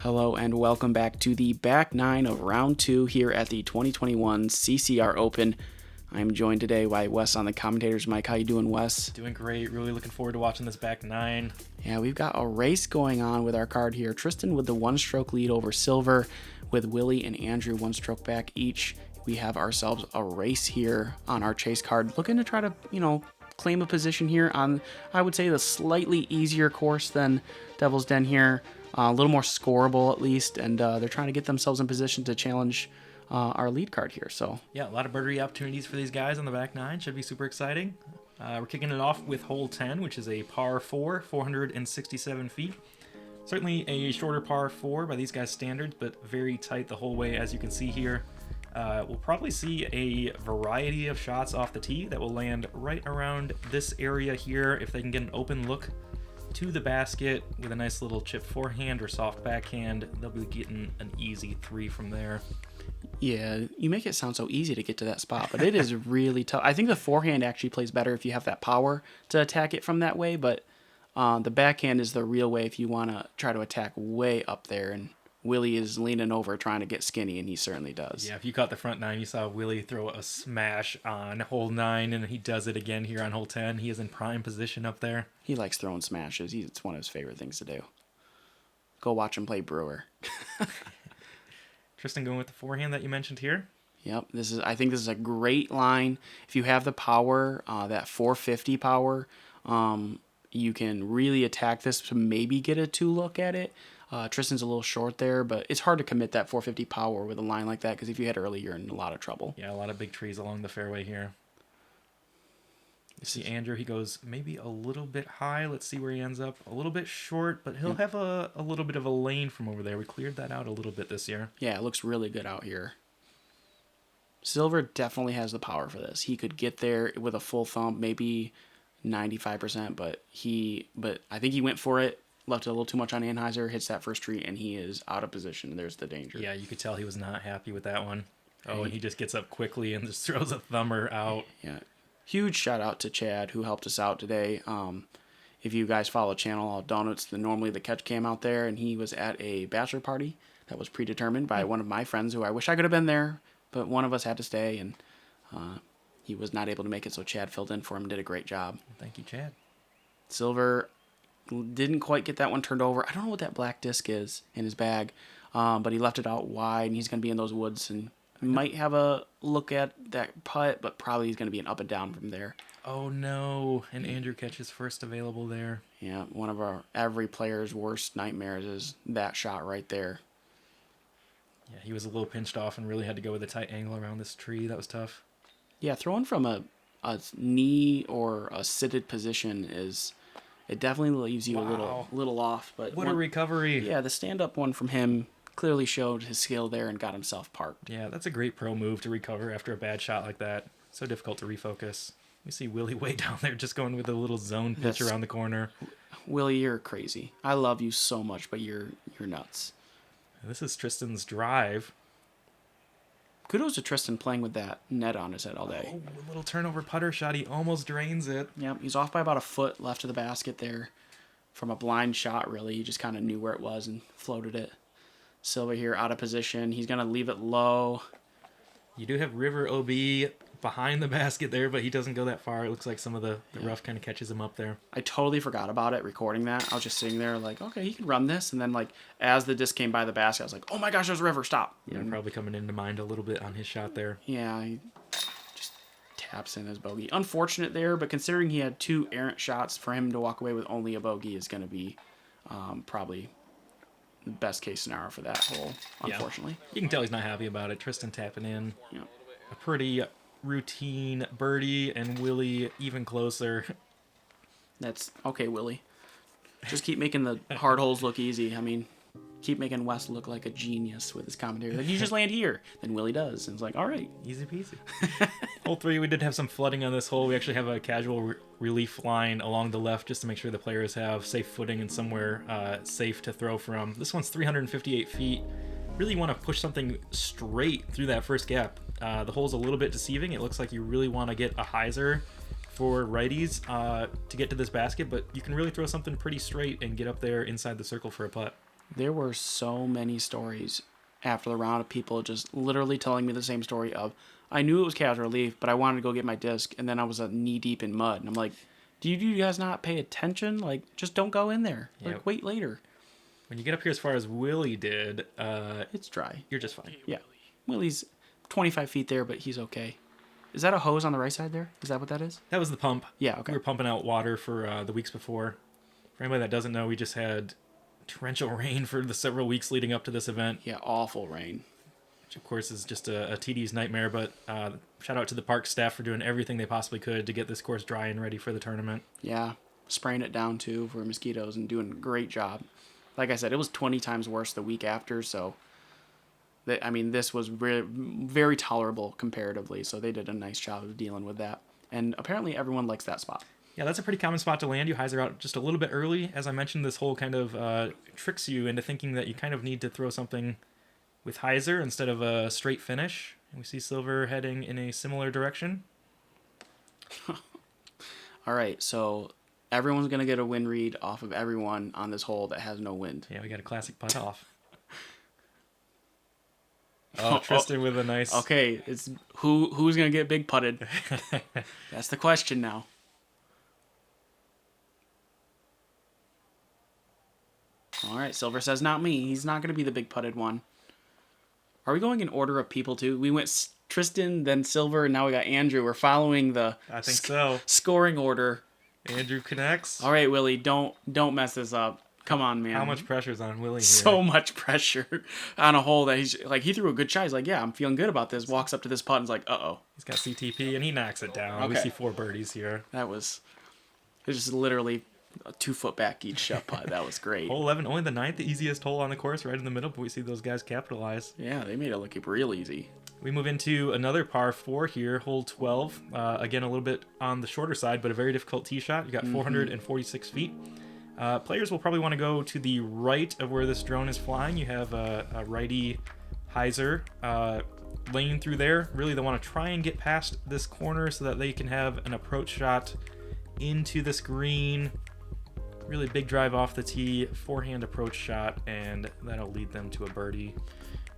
Hello and welcome back to the back nine of round 2 here at the 2021 CCR Open. I'm joined today by Wes on the commentator's mic. How you doing, Wes? Doing great. Really looking forward to watching this back nine. Yeah, we've got a race going on with our card here. Tristan with the one-stroke lead over Silver, with Willie and Andrew one stroke back each. We have ourselves a race here on our chase card, looking to try to, claim a position here on, I would say, the slightly easier course than Devil's Den here. A little more scoreable at least, and they're trying to get themselves in position to challenge our lead card here. So yeah, a lot of birdie opportunities for these guys on the back nine. Should be super exciting. We're kicking it off with hole 10, which is a par 4, 467 feet. Certainly a shorter par 4 by these guys' standards, but very tight the whole way, as you can see here. We'll probably see a variety of shots off the tee that will land right around this area here. If they can get an open look to the basket with a nice little chip forehand or soft backhand, they'll be getting an easy 3 from there. yeah, you make it sound so easy to get to that spot, but it is really tough. I think the forehand actually plays better if you have that power to attack it from that way, but the backhand is the real way if you want to try to attack way up there, and Willie is leaning over trying to get skinny, and he certainly does. Yeah, if you caught the front nine, you saw Willie throw a smash on hole 9, and he does it again here on hole 10. He is in prime position up there. He likes throwing smashes. It's one of his favorite things to do. Go watch him play Brewer. Tristan going with the forehand that you mentioned here. Yep, I think this is a great line. If you have the power, that 450 power, you can really attack this to maybe get a 2 look at it. Tristan's a little short there, but it's hard to commit that 450 power with a line like that, because if you hit early, you're in a lot of trouble. Yeah, a lot of big trees along the fairway here. You see Andrew, he goes maybe a little bit high. Let's see where he ends up. A little bit short, but he'll have a little bit of a lane from over there. We cleared that out a little bit this year. Yeah, it looks really good out here. Silver definitely has the power for this. He could get there with a full thump, maybe 95%, but I think he went for it, left it a little too much on Anheuser, hits that first tree, and he is out of position. There's the danger. Yeah, you could tell he was not happy with that one. Oh, and he just gets up quickly and just throws a thumber out. Yeah. Huge shout out to Chad, who helped us out today. If you guys follow the channel, I'll donuts normally the catch cam out there, and he was at a bachelor party that was predetermined by one of my friends who I wish I could have been there, but one of us had to stay, and he was not able to make it, so Chad filled in for him, did a great job. Thank you, Chad. Silver didn't quite get that one turned over. I don't know what that black disc is in his bag, but he left it out wide, and he's going to be in those woods, and might have a look at that putt, but probably he's going to be an up and down from there. Oh, no. And Andrew catches first available there. Yeah, one of every player's worst nightmares is that shot right there. Yeah, he was a little pinched off and really had to go with a tight angle around this tree. That was tough. Yeah, throwing from a knee or a sitted position it definitely leaves you a little off. But what a recovery. Yeah, the stand-up one from him clearly showed his skill there and got himself parked. Yeah, that's a great pro move to recover after a bad shot like that. So difficult to refocus. We see Willie way down there just going with a little zone pitch around the corner. Willie, you're crazy. I love you so much, but you're nuts. This is Tristan's drive. Kudos to Tristan playing with that net on his head all day. Oh, a little turnover putter shot. He almost drains it. Yep, he's off by about a foot left of the basket there. From a blind shot, really. He just kind of knew where it was and floated it. Silver here out of position. He's going to leave it low. You do have River OB behind the basket there, but he doesn't go that far. It looks like some of the rough kind of catches him up there. I totally forgot about it, recording that. I was just sitting there like, okay, he can run this. And then, like, as the disc came by the basket, I was like, oh my gosh, there's River, stop. Yeah, probably coming into mind a little bit on his shot there. Yeah, he just taps in his bogey. Unfortunate there, but considering he had 2 errant shots, for him to walk away with only a bogey is going to be probably the best case scenario for that hole, unfortunately. Yeah. You can tell he's not happy about it. Tristan tapping in. Yep. A pretty routine birdie, and Willie even closer. That's okay, Willie. Just keep making the hard holes look easy. I mean, keep making Wes look like a genius with his commentary. Like, you just land here. Then Willie does. And it's like, all right. Easy peasy. Hole 3, we did have some flooding on this hole. We actually have a casual relief line along the left just to make sure the players have safe footing and somewhere safe to throw from. This one's 358 feet. Really want to push something straight through that first gap. The hole's a little bit deceiving. It looks like you really want to get a hyzer for righties to get to this basket, but you can really throw something pretty straight and get up there inside the circle for a putt. There were so many stories after the round of people just literally telling me the same story of, I knew it was casual relief, but I wanted to go get my disc, and then I was knee deep in mud. And I'm like, do you guys not pay attention? Like, just don't go in there. Yeah. Like, wait later. When you get up here as far as Willie did, It's dry. you're just fine. Yeah. Willie's 25 feet there, but he's okay. Is that a hose on the right side there? Is that what that is? That was the pump. Yeah, okay. We were pumping out water for the weeks before. For anybody that doesn't know, we just had torrential rain for the several weeks leading up to this event, Yeah, awful rain. which of course is just a TD's nightmare. But shout out to the park staff for doing everything they possibly could to get this course dry and ready for the tournament. Yeah, spraying it down too for mosquitoes and doing a great job. Like I said, it was 20 times worse the week after, so this was very tolerable comparatively, so they did a nice job of dealing with that. And apparently everyone likes that spot. Yeah, that's a pretty common spot to land. You hyzer out just a little bit early. As I mentioned, this hole kind of tricks you into thinking that you kind of need to throw something with hyzer instead of a straight finish. And we see Silver heading in a similar direction. All right, so everyone's going to get a wind read off of everyone on this hole that has no wind. Yeah, we got a classic putt off. Oh, Tristan with a nice... Okay, it's who's going to get big putted? That's the question now. All right, Silver says not me. He's not going to be the big putted one. Are we going in order of people too? We went Tristan, then Silver, and now we got Andrew. We're following the I think so. Scoring order. Andrew connects. All right, Willie, don't mess this up. Come on, man. How much pressure's on Willie here? So much pressure on a hole that he's like, he threw a good shot. He's like, yeah, I'm feeling good about this. Walks up to this putt and is like, uh-oh. He's got CTP and he knocks it down. We Okay. see 4 birdies here. It's just literally a 2 foot back each shot putt. That was great. Hole 11, only the 9th, the easiest hole on the course, right in the middle, but we see those guys capitalize. Yeah, they made it look real easy. We move into another par 4 here, hole 12. Again, a little bit on the shorter side, but a very difficult tee shot. You got 446 feet. Players will probably want to go to the right of where this drone is flying. You have a righty hyzer lane through there. Really, they want to try and get past this corner so that they can have an approach shot into this green. Really big drive off the tee, forehand approach shot, and that'll lead them to a birdie.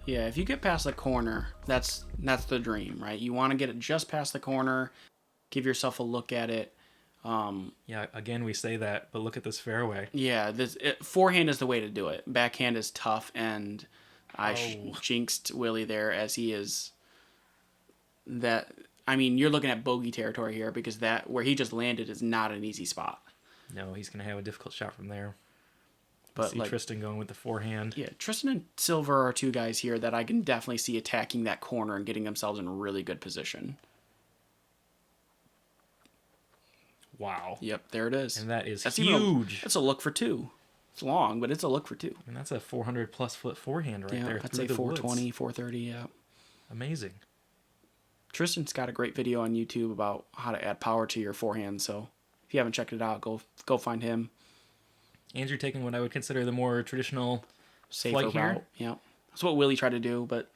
Yeah, if you get past the corner, that's the dream, right? You want to get it just past the corner, give yourself a look at it. Yeah, again, we say that, but look at this fairway. Yeah, forehand is the way to do it. Backhand is tough, and I jinxed Willie there as he is. You're looking at bogey territory here because that where he just landed is not an easy spot. No, he's going to have a difficult shot from there. But see Tristan going with the forehand. Yeah, Tristan and Silver are 2 guys here that I can definitely see attacking that corner and getting themselves in a really good position. Wow. Yep, there it is. And that's huge. That's a look for 2. It's long, but it's a look for 2. And that's a 400-plus foot forehand right there. I'd say 420, 430, yeah. Amazing. Tristan's got a great video on YouTube about how to add power to your forehand, so if you haven't checked it out, go find him. Andrew taking what I would consider the more traditional Safer flight here. route. Yeah. That's what Willie tried to do, but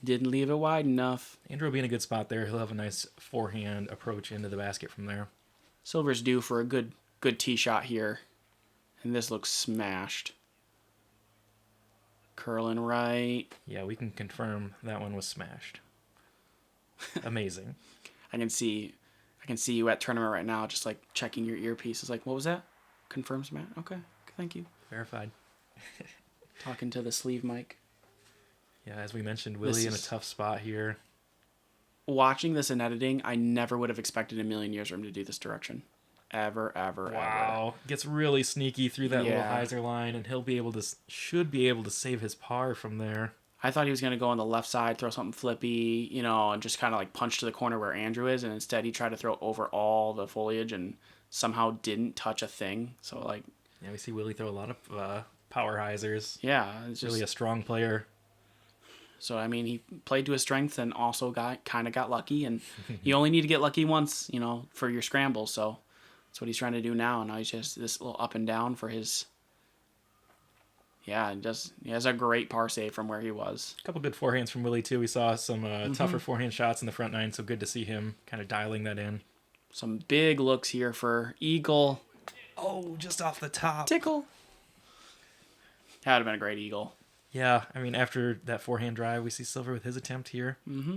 didn't leave it wide enough. Andrew will be in a good spot there. He'll have a nice forehand approach into the basket from there. Silver's due for a good tee shot here. And this looks smashed. Curling right. Yeah, we can confirm that one was smashed. Amazing. I can see you at tournament right now just like checking your earpiece. It's like, what was that? Confirms Matt. Okay. Thank you. Verified. Talking to the sleeve mic. Yeah, as we mentioned, Willie in a tough spot here. Watching this in editing, I never would have expected in a million years for him to do this direction. Ever. Wow. Gets really sneaky through that little hyzer line, and should be able to save his par from there. I thought he was going to go on the left side, throw something flippy, and just kind of like punch to the corner where Andrew is, and instead he tried to throw over all the foliage and somehow didn't touch a thing. So like, yeah, we see Willie throw a lot of power hyzers. Yeah, it's just really a strong player. So he played to his strengths and also got lucky, and you only need to get lucky once, for your scramble. So that's what he's trying to do now. Now he's just this little up and down for his. Yeah, he has a great par save from where he was. A couple good forehands from Willie, too. We saw some tougher forehand shots in the front nine, so good to see him kind of dialing that in. Some big looks here for Eagle. Oh, just off the top. Tickle. That would have been a great eagle. Yeah, I mean, after that forehand drive, we see Silver with his attempt here. Mm-hmm.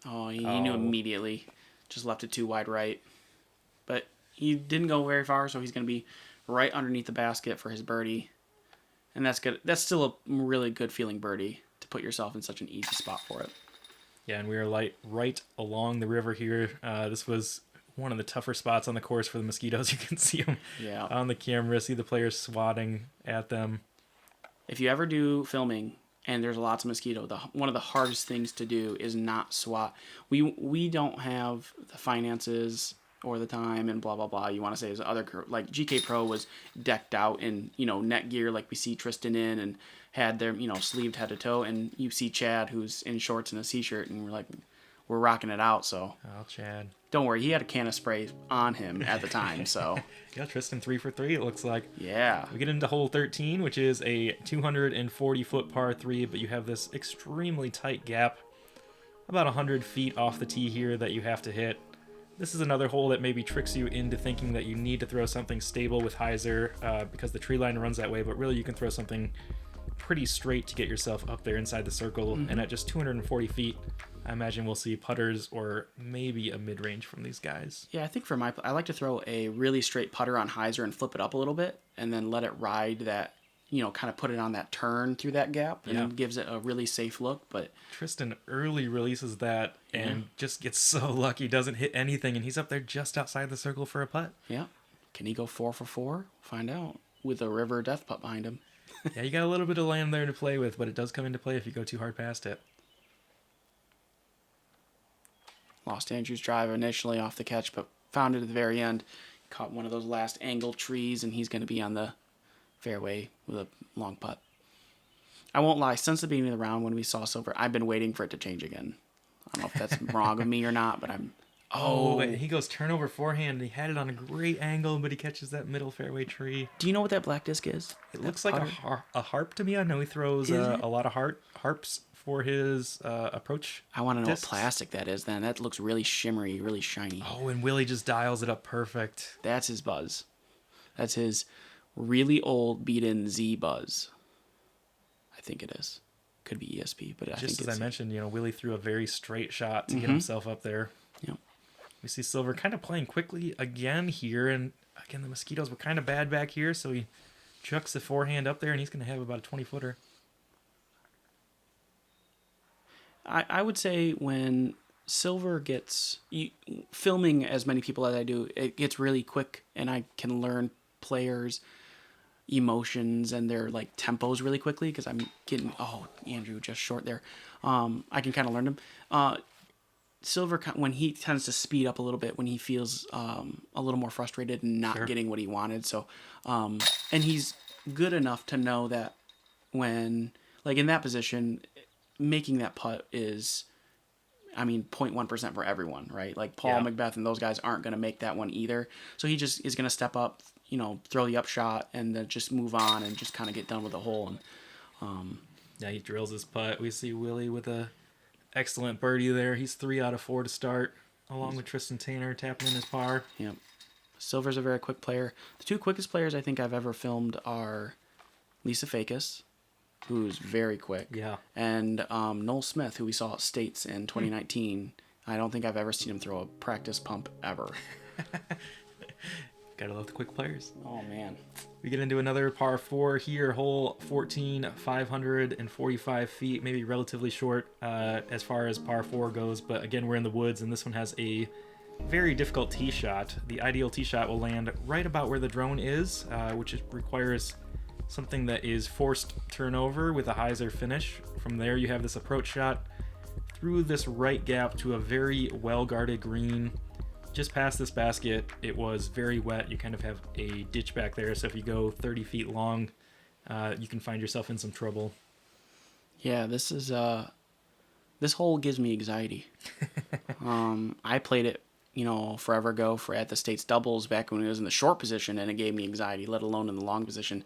Oh, he knew immediately. Just left it too wide right. But he didn't go very far, so he's going to be right underneath the basket for his birdie. And that's good. That's still a really good feeling birdie to put yourself in such an easy spot for it. Yeah, and we are right along the river here. This was one of the tougher spots on the course for the Mosquitoes. You can see them on the camera, see the players swatting at them. If you ever do filming and there's lots of mosquito, one of the hardest things to do is not swat. We don't have the finances or the time and blah, blah, blah. You want to say as other, like GK Pro was decked out in, net gear like we see Tristan in and had their, sleeved head to toe. And you see Chad who's in shorts and a t-shirt and we're rocking it out. So, oh, Chad. Don't worry. He had a can of spray on him at the time. So, yeah, Tristan 3 for 3, it looks like. Yeah. We get into hole 13, which is a 240-foot par 3, but you have this extremely tight gap, about 100 feet off the tee here that you have to hit. This is another hole that maybe tricks you into thinking that you need to throw something stable with hyzer because the tree line runs that way, but really you can throw something pretty straight to get yourself up there inside the circle. And at just 240 feet, I imagine we'll see putters or maybe a mid-range from these guys. Yeah, I think I like to throw a really straight putter on hyzer and flip it up a little bit and then let it ride that, kind of put it on that turn through that gap and then gives it a really safe look. But Tristan early releases that and just gets so lucky, doesn't hit anything, and he's up there just outside the circle for a putt. Yeah. Can he go 4 for 4? Find out with a river death putt behind him. Yeah, you got a little bit of land there to play with, but it does come into play if you go too hard past it. Lost Andrew's drive initially off the catch, but found it at the very end. Caught one of those last angled trees, and he's going to be on the fairway with a long putt. I won't lie. Since the beginning of the round when we saw Silver, I've been waiting for it to change again. I don't know if that's wrong of me or not, but I'm... Oh, he goes turnover forehand. He had it on a great angle, but he catches that middle fairway tree. Do you know what that black disc is? It looks like a harp to me. I know he throws a lot of harps for his approach. I want to know what plastic that is then. That looks really shimmery, really shiny. Oh, and Willie just dials it up perfect. That's his buzz. That's his really old beat-in Z buzz. I think it is. Could be ESP, but I think it's... Just as I mentioned, Willie threw a very straight shot to get himself up there. Yep. We see Silver kind of playing quickly again here, and again, the Mosquitoes were kind of bad back here, so he chucks the forehand up there, and he's going to have about a 20-footer. I would say when Silver gets... filming as many people as I do, it gets really quick, and I can learn players' emotions and their tempos really quickly, because I'm getting... Oh, Andrew, just short there. I can kind of learn them. Silver, when he tends to speed up a little bit when he feels a little more frustrated and not getting what he wanted. So, and he's good enough to know that when, in that position, making that putt is, 0.1% for everyone, right? Paul, Macbeth, and those guys aren't going to make that one either. So he just is going to step up, throw the upshot, and then just move on and just kind of get done with the hole. And yeah, he drills his putt. We see Willie with a excellent birdie there. He's 3 out of 4 to start, along with Tristan Tanner tapping in his par. Yep. Silver's a very quick player. The 2 quickest players I think I've ever filmed are Lisa Fakis, who's very quick, and Noel Smith, who we saw at States in 2019. I don't think I've ever seen him throw a practice pump ever. Gotta love the quick players. Oh, man. We get into another par 4 here, hole 14, 545 feet, maybe relatively short as far as par 4 goes, but again, we're in the woods, and this one has a very difficult tee shot. The ideal tee shot will land right about where the drone is, which requires something that is forced turnover with a hyzer finish. From there, you have this approach shot through this right gap to a very well-guarded green. Just past this basket, it was very wet. You kind of have a ditch back there, so if you go 30 feet long, you can find yourself in some trouble. Yeah, this is this hole gives me anxiety. I played it forever ago at the state's doubles back when he was in the short position, and it gave me anxiety, let alone in the long position.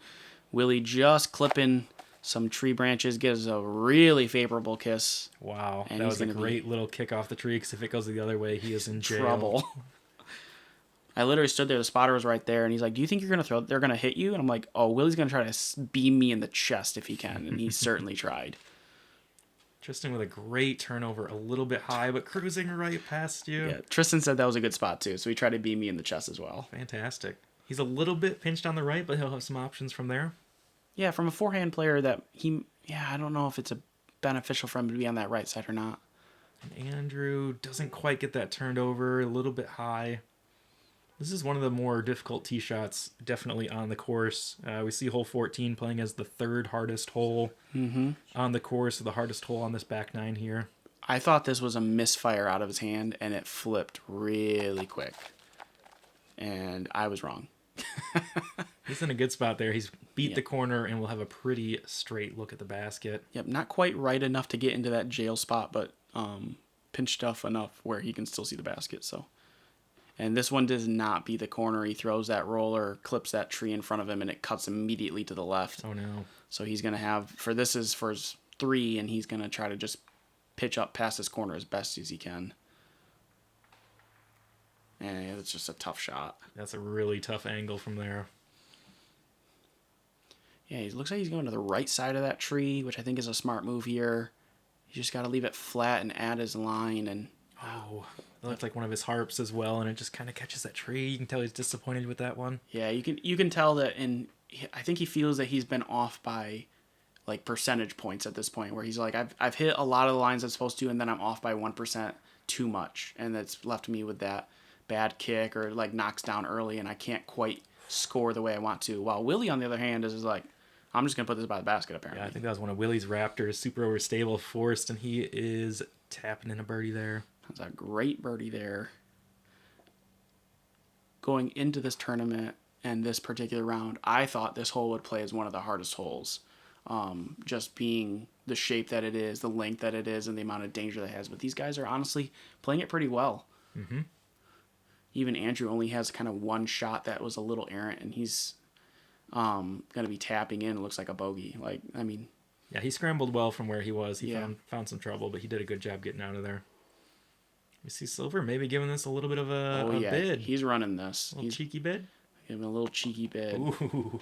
Willie just clipping some tree branches, gives a really favorable kiss. Wow, and that he's was a gonna great little kick off the tree, because if it goes the other way, he is in jail. trouble. I literally stood there. The spotter was right there, and he's like, "Do you think they're gonna hit you?" And I'm like, "Oh, Willie's gonna try to beam me in the chest if he can," and he certainly tried. Tristan with a great turnover, a little bit high, but cruising right past you. Yeah, Tristan said that was a good spot too, so he tried to beam me in the chest as well. Fantastic. He's a little bit pinched on the right, but he'll have some options from there. Yeah, from a forehand player I don't know if it's beneficial for him to be on that right side or not. And Andrew doesn't quite get that turned over, a little bit high. This is one of the more difficult tee shots, definitely on the course. We see hole 14 playing as the third hardest hole on the course, the hardest hole on this back nine here. I thought this was a misfire out of his hand, and it flipped really quick. And I was wrong. He's in a good spot there. He's beat the corner and will have a pretty straight look at the basket. Yep, not quite right enough to get into that jail spot, but pinched off enough where he can still see the basket. So, and this one does not beat the corner. He throws that roller, clips that tree in front of him, and it cuts immediately to the left. Oh no! So he's gonna have for his 3, and he's gonna try to just pitch up past his corner as best as he can. And it's just a tough shot. That's a really tough angle from there. Yeah, it looks like he's going to the right side of that tree, which I think is a smart move here. You just got to leave it flat and add his line. And oh, it looks like one of his harps as well, and it just kind of catches that tree. You can tell he's disappointed with that one. Yeah, you can tell that, and I think he feels that he's been off by like percentage points at this point, where he's like, I've hit a lot of the lines I'm supposed to, and then I'm off by 1% too much, and that's left me with that bad kick or like knocks down early, and I can't quite score the way I want to. While Willie, on the other hand, is like, I'm just gonna put this by the basket. Apparently, yeah, I think that was one of Willie's Raptors, super overstable, forced, and he is tapping in a birdie there. That's a great birdie there. Going into this tournament and this particular round, I thought this hole would play as one of the hardest holes. Just being the shape that it is, the length that it is, and the amount of danger that it has. But these guys are honestly playing it pretty well. Mm-hmm. Even Andrew only has kind of one shot that was a little errant, and he's going to be tapping in. It looks like a bogey. Yeah, he scrambled well from where he was. He found some trouble, but he did a good job getting out of there. We see Silver maybe giving this a little bit of a bid. He's running this. A little cheeky bid? Giving a little cheeky bid. Ooh,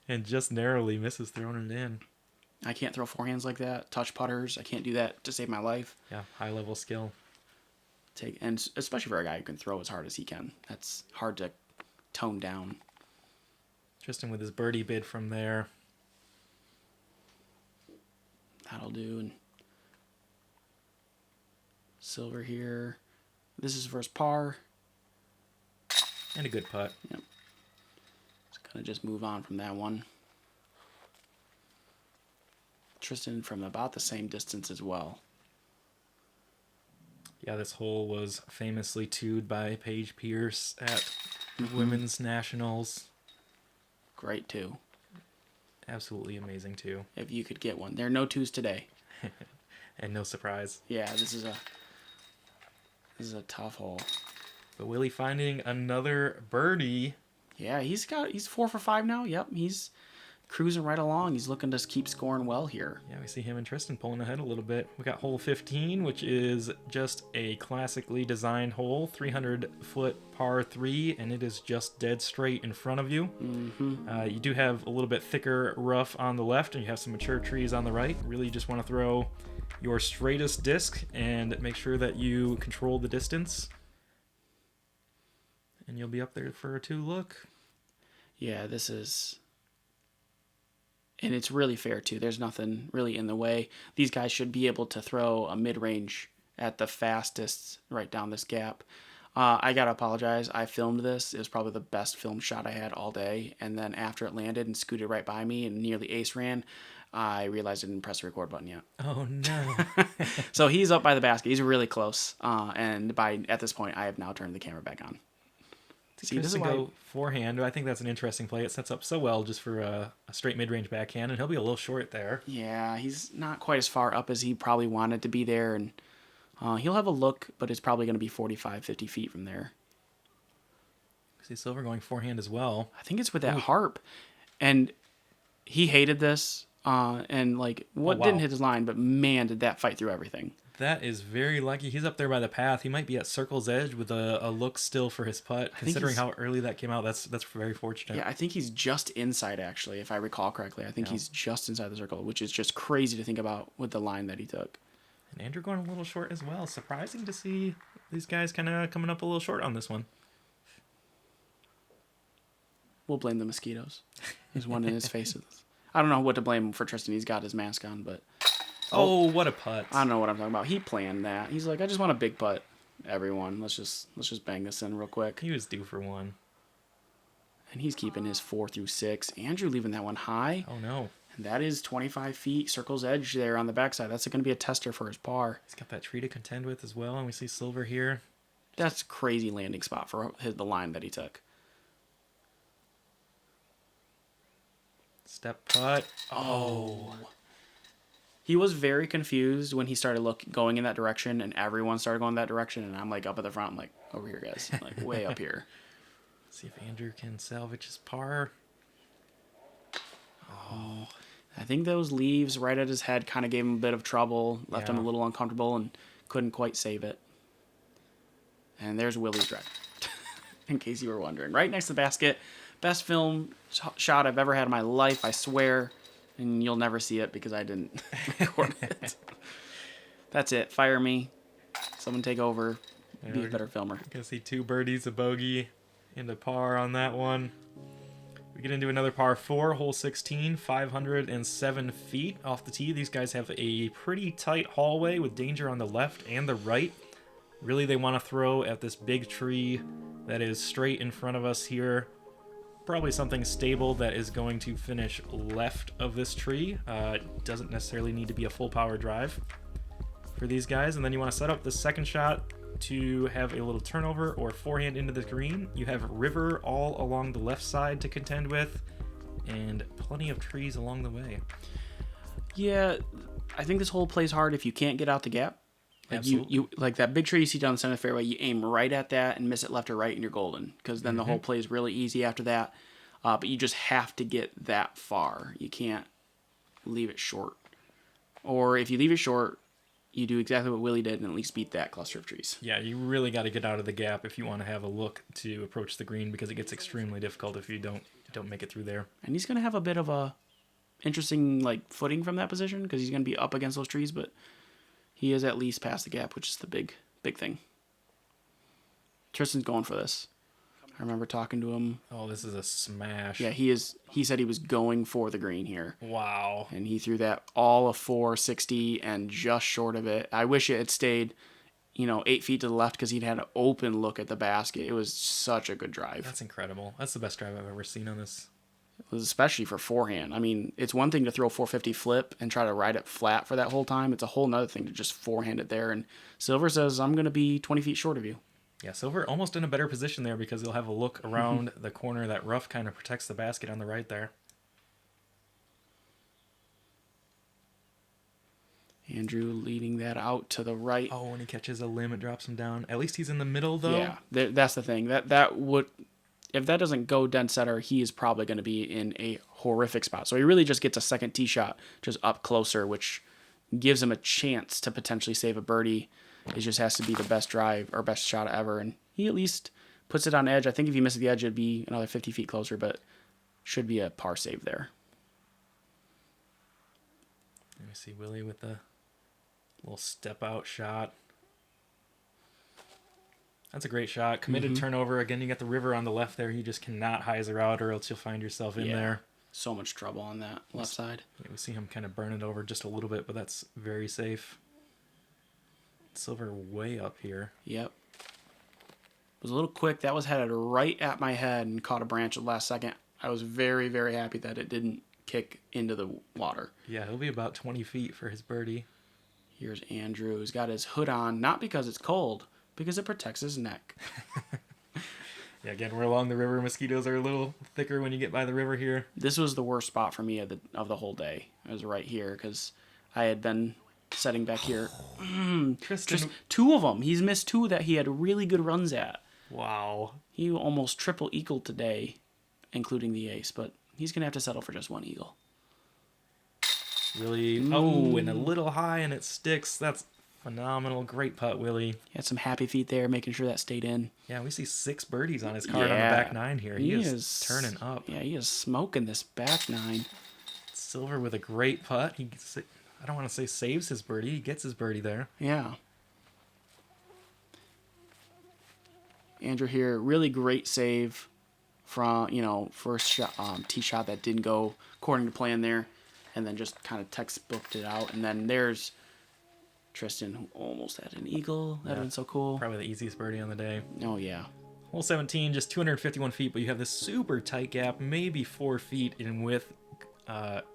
and just narrowly misses throwing it in. I can't throw forehands like that. Touch putters. I can't do that to save my life. Yeah, high-level skill. And especially for a guy who can throw as hard as he can. That's hard to tone down. Tristan with his birdie bid from there. That'll do. And Silver here. This is first par. And a good putt. Yep. Gonna just move on from that one. Tristan from about the same distance as well. Yeah, this hole was famously two'd by Paige Pierce at Women's Nationals. Great two. Absolutely amazing too. If you could get one. There are no twos today. And no surprise. Yeah, this is a tough hole. But Willie finding another birdie. Yeah, he's 4 for 5 now. Yep, he's cruising right along. He's looking to keep scoring well here. Yeah, we see him and Tristan pulling ahead a little bit. We got hole 15, which is just a classically designed hole, 300-foot par 3, and it is just dead straight in front of you. Mm-hmm. You do have a little bit thicker rough on the left, and you have some mature trees on the right. Really just want to throw your straightest disc and make sure that you control the distance. And you'll be up there for a 2 look. Yeah, this is... And it's really fair, too. There's nothing really in the way. These guys should be able to throw a mid-range at the fastest right down this gap. I got to apologize. I filmed this. It was probably the best film shot I had all day. And then after it landed and scooted right by me and nearly ace ran, I realized I didn't press the record button yet. Oh, no. So he's up by the basket. He's really close. And at this point, I have now turned the camera back on. See, this is go forehand. I think that's an interesting play. It sets up so well just for a straight mid-range backhand, and he'll be a little short there. Yeah, he's not quite as far up as he probably wanted to be there, and He'll have a look, but it's probably going to be 45, 50 feet from there. See Silver going forehand as well. I think it's with that harp. And he hated this. And wow. didn't hit his line, but man, did that fight through everything. That is very lucky. He's up there by the path. He might be at circle's edge with a look still for his putt. Considering how early that came out, that's very fortunate. Yeah, I think he's just inside, actually, if I recall correctly. I think he's just inside the circle, which is just crazy to think about with the line that he took. And Andrew going a little short as well. Surprising to see these guys kind of coming up a little short on this one. We'll blame the mosquitoes. There's one in his face. I don't know what to blame for Tristan. He's got his mask on, but... Oh, what a putt. I don't know what I'm talking about. He planned that. He's like, I just want a big putt. Everyone, let's just bang this in real quick. He was due for one. And he's keeping his 4 through 6. Andrew leaving that one high. Oh, no. And that is 25 feet, circle's edge there on the backside. That's going to be a tester for his par. He's got that tree to contend with as well, and we see Silver here. That's a crazy landing spot for the line that he took. Step putt. Oh. He was very confused when he started going in that direction, and everyone started going that direction, and I'm like up at the front, I'm like, over here, guys. I'm like, way up here. See if Andrew can salvage his par. Oh. I think those leaves right at his head kind of gave him a bit of trouble, left him a little uncomfortable, and couldn't quite save it. And there's Willie's drive, in case you were wondering. Right next to the basket. Best film shot I've ever had in my life, I swear. And you'll never see it because I didn't record it. That's it. Fire me. Someone take over. Be a better filmer. You can see 2 birdies, a bogey, into par on that one. We get into another par 4, hole 16, 507 feet off the tee. These guys have a pretty tight hallway with danger on the left and the right. Really, they want to throw at this big tree that is straight in front of us here. Probably something stable that is going to finish left of this tree. Doesn't necessarily need to be a full power drive for these guys. And then you want to set up the second shot to have a little turnover or forehand into the green. You have river all along the left side to contend with, and plenty of trees along the way. Yeah, I think this hole plays hard if you can't get out the gap. Like you like that big tree you see down the center of the fairway, you aim right at that and miss it left or right and you're golden, because then the hole plays really easy after that. But you just have to get that far. You can't leave it short. Or if you leave it short, you do exactly what Willie did and at least beat that cluster of trees. Yeah, you really got to get out of the gap if you want to have a look to approach the green, because it gets extremely difficult if you don't make it through there. And he's going to have a bit of a interesting footing from that position, because he's going to be up against those trees, but he is at least past the gap, which is the big thing. Tristan's going for this. I remember talking to him. Oh, this is a smash. Yeah, he is. He said he was going for the green here. Wow. And he threw that all of 460 and just short of it. I wish it had stayed, 8 feet to the left, because he'd had an open look at the basket. It was such a good drive. That's incredible. That's the best drive I've ever seen on this. Especially for forehand. I mean, it's one thing to throw 450 flip and try to ride it flat for that whole time. It's a whole nother thing to just forehand it there. And Silver says, I'm going to be 20 feet short of you. Yeah, Silver almost in a better position there, because he'll have a look around the corner. That rough kind of protects the basket on the right there. Andrew leading that out to the right. Oh, when he catches a limb, it drops him down. At least he's in the middle, though. Yeah, that's the thing. That would... If that doesn't go dead center, he is probably going to be in a horrific spot. So he really just gets a second tee shot just up closer, which gives him a chance to potentially save a birdie. It just has to be the best drive or best shot ever. And he at least puts it on edge. I think if he misses the edge, it'd be another 50 feet closer, but should be a par save there. Let me see Willie with the little step out shot. That's a great shot. Committed turnover. Again, you got the river on the left there. You just cannot hyzer out, or else you'll find yourself in there. So much trouble on that left side. Yeah, we see him kind of burn it over just a little bit, but that's very safe. Silver way up here. Yep. It was a little quick. That was headed right at my head and caught a branch at the last second. I was very, very happy that it didn't kick into the water. Yeah, he'll be about 20 feet for his birdie. Here's Andrew. He's got his hood on, not because it's cold, because it protects his neck. Yeah, again, we're along the river. Mosquitoes are a little thicker when you get by the river here. This was the worst spot for me of the whole day. It was right here, because I had been setting back here. Tristan. Just 2 of them. He's missed 2 that he had really good runs at. Wow. He almost triple eagled today, including the ace, but he's going to have to settle for just 1 eagle. Really? Oh, and a little high and it sticks. That's phenomenal. Great putt, Willie. He had some happy feet there, making sure that stayed in. Yeah, we see 6 birdies on his card on the back 9 here. He is turning up. Yeah, he is smoking this back 9. Silver with a great putt. I don't want to say saves his birdie. He gets his birdie there. Yeah. Andrew here, really great save from, first shot, tee shot that didn't go according to plan there, and then just kind of textbooked it out. And then there's Tristan, who almost had an eagle. That would have been so cool. Probably the easiest birdie on the day. Oh, yeah. Hole 17, just 251 feet, but you have this super tight gap, maybe 4 feet in width,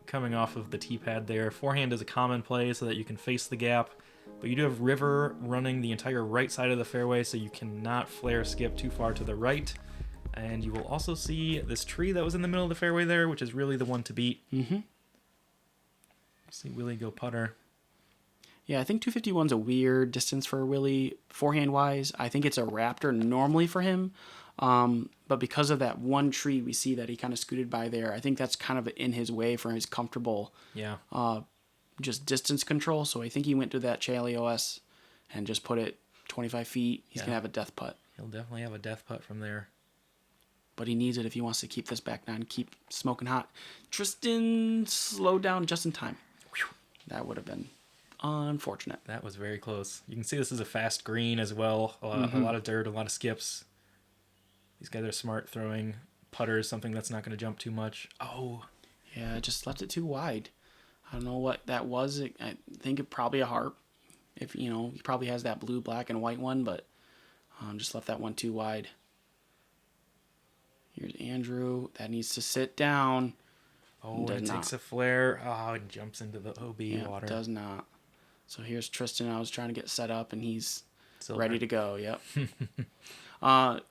coming off of the tee pad there. Forehand is a common play so that you can face the gap, but you do have river running the entire right side of the fairway, so you cannot flare skip too far to the right. And you will also see this tree that was in the middle of the fairway there, which is really the one to beat. Mm-hmm. See Willie go putter. Yeah, I think 251's a weird distance for Willie forehand-wise. I think it's a Raptor normally for him. But because of that one tree we see that he kind of scooted by there, I think that's kind of in his way for his comfortable just distance control. So I think he went to that Chaly OS and just put it 25 feet. He's going to have a death putt. He'll definitely have a death putt from there. But he needs it if he wants to keep this back 9, keep smoking hot. Tristan slowed down just in time. Whew. That would have been unfortunate. That was very close. You can see this is a fast green as well. A lot of dirt, a lot of skips. These guys are smart throwing putters, something that's not going to jump too much. Oh. Yeah, just left it too wide. I don't know what that was. I think it probably a harp. If he probably has that blue, black, and white one, but just left that one too wide. Here's Andrew. That needs to sit down. Oh, it takes a flare. Oh, it jumps into the OB water. It does not. So here's Tristan. I was trying to get set up, and he's Silver. ready to go. Yep.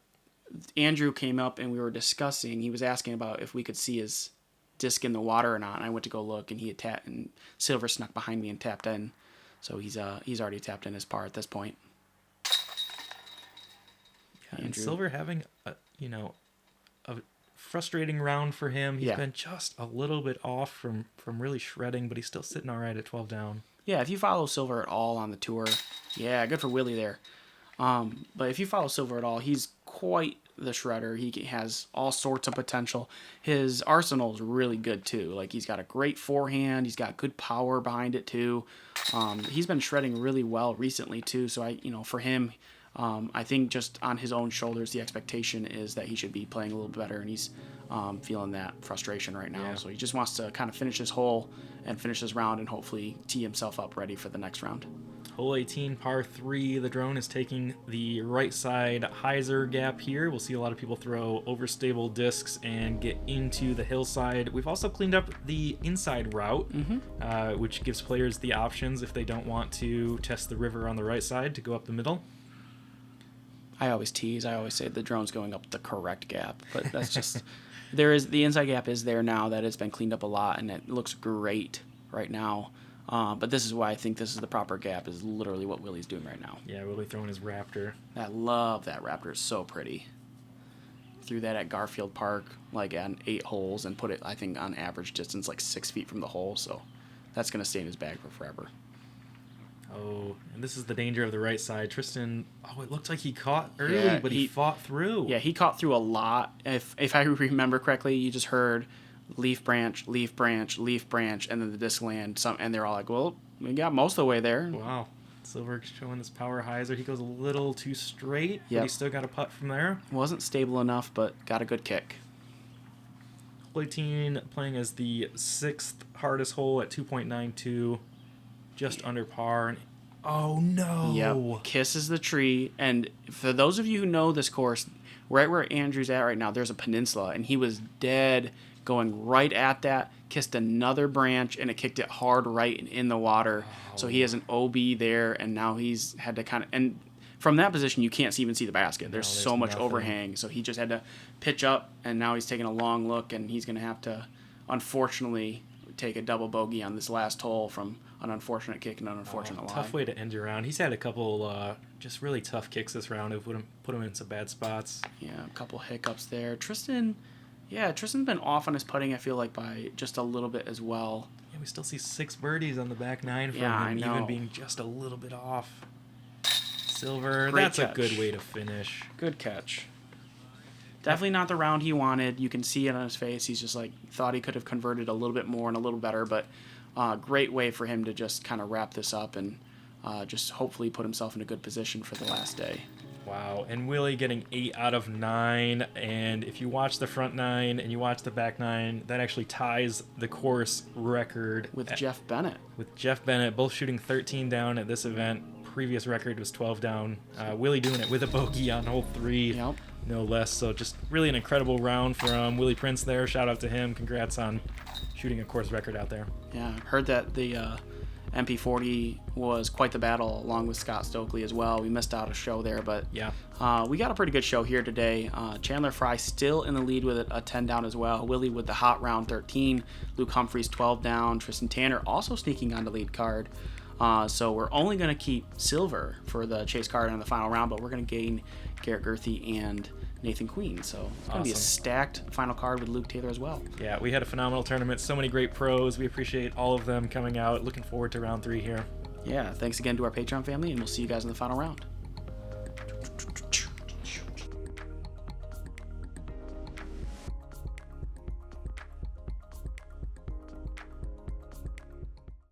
Andrew came up, and we were discussing. He was asking about if we could see his disc in the water or not, and I went to go look, and he had tapped, and Silver snuck behind me and tapped in. So he's already tapped in his par at this point. Yeah, and Silver having a frustrating round for him. He's been just a little bit off from really shredding, but he's still sitting all right at 12 down. Yeah, if you follow Silver at all on the tour, good for Willie there. But if you follow Silver at all, he's quite the shredder. He has all sorts of potential. His arsenal is really good too. Like, he's got a great forehand. He's got good power behind it too. He's been shredding really well recently too. So for him, I think just on his own shoulders, the expectation is that he should be playing a little better, and he's feeling that frustration right now. Yeah. So he just wants to kind of finish his hole and finish his round and hopefully tee himself up ready for the next round. Hole 18, par 3. The drone is taking the right side hyzer gap here. We'll see a lot of people throw overstable discs and get into the hillside. We've also cleaned up the inside route, which gives players the options if they don't want to test the river on the right side to go up the middle. I always tease. I always say the drone's going up the correct gap, but that's just the inside gap is there now that it's been cleaned up a lot, and it looks great right now. But this is why I think this is the proper gap, is literally what Willie's doing right now. Yeah, Willie throwing his Raptor. I love that Raptor. It's so pretty. Threw that at Garfield Park, like on 8 holes, and put it, I think, on average distance, like 6 feet from the hole. So that's going to stay in his bag for forever. Oh, and this is the danger of the right side. Tristan, it looked like he caught early, but he fought through. Yeah, he caught through a lot. If I remember correctly, you just heard leaf branch, leaf branch, leaf branch, and then the disc land. And they're all like, well, we got most of the way there. Wow. Silver showing this power hyzer. He goes a little too straight, but he still got a putt from there. Wasn't stable enough, but got a good kick. Hole 18 playing as the 6th hardest hole at 2.92. Just under par. Oh, no. Yep. Kisses the tree. And for those of you who know this course, right where Andrew's at right now, there's a peninsula. And he was dead going right at that. Kissed another branch, and it kicked it hard right in the water. Oh. So he has an OB there, and now he's had to kind of... And from that position, you can't even see the basket. There's so much overhang. So he just had to pitch up, and now he's taking a long look, and he's going to have to, unfortunately, take a double bogey on this last hole from an unfortunate kick and an unfortunate lie. Tough way to end your round. He's had a couple just really tough kicks this round that put him in some bad spots. Yeah, a couple hiccups there. Tristan's been off on his putting, I feel like, by just a little bit as well. Yeah, we still see 6 birdies on the back 9 from him, even being just a little bit off. Silver, that's a good way to finish. Good catch. Definitely not the round he wanted. You can see it on his face. He's just like, thought he could have converted a little bit more and a little better, but great way for him to just kind of wrap this up and just hopefully put himself in a good position for the last day. Wow, and Willie getting 8 out of 9, and if you watch the front 9 and you watch the back 9, that actually ties the course record. With Jeff Bennett. With Jeff Bennett, both shooting 13 down at this event. Previous record was 12 down. Willie doing it with a bogey on hole 3. Yep. No less. So just really an incredible round from Willie Prince there. Shout out to him. Congrats on shooting a course record out there. Yeah, heard that the MP40 was quite the battle along with Scott Stokely as well. We missed out a show there, but yeah, we got a pretty good show here today. Chandler Fry still in the lead with a 10 down as well. Willie with the hot round 13. Luke Humphreys 12 down. Tristan Tanner also sneaking on the lead card. So we're only going to keep silver for the chase card in the final round, but we're going to gain Garrett Gerthy and Nathan Queen. So it's going to be a stacked final card with Luke Taylor as well. Yeah, we had a phenomenal tournament. So many great pros. We appreciate all of them coming out. Looking forward to round 3 here. Yeah, thanks again to our Patreon family, and we'll see you guys in the final round.